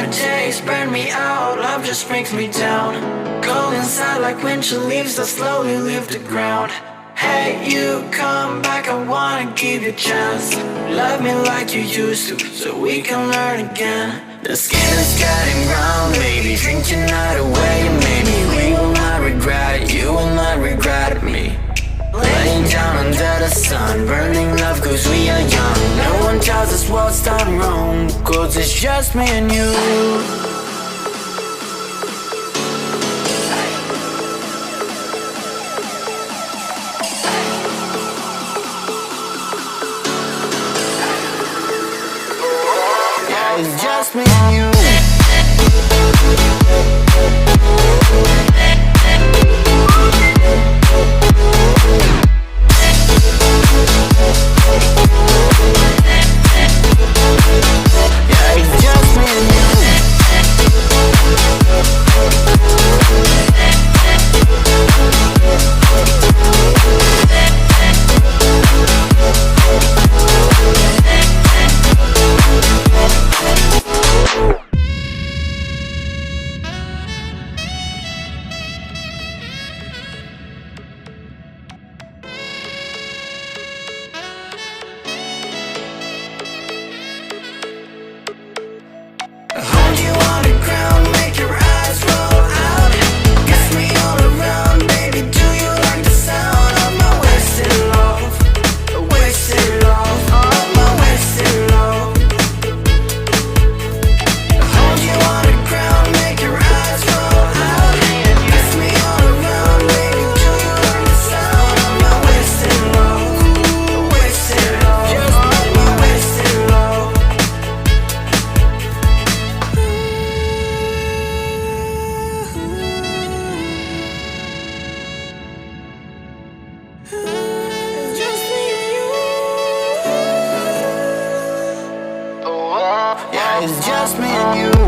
Summer days burn me out, love just brings me down. Go inside like winter leaves that slowly leave the ground. Hey, you come back, I wanna give you a chance. Love me like you used to, so we can learn again. The skin is getting round, baby, drink your night away. Maybe we will not regret it, you will not regret me. Laying down under the sun, burning love cause we are young. No one tells us what's done wrong, cause it's just me and you. It's just me and you. Yeah, it's just me and you. Hold you on the ground, make your eyes roll out. Kiss me all around, baby, do you like the sound of my wasted love? Wasted love, of my wasted love. Hold you on the ground, make your eyes roll out. Kiss me all around, baby, do you like the sound of my wasted love? Wasted love, just of my wasted love. It's just me and you. Yeah, it's just me and you.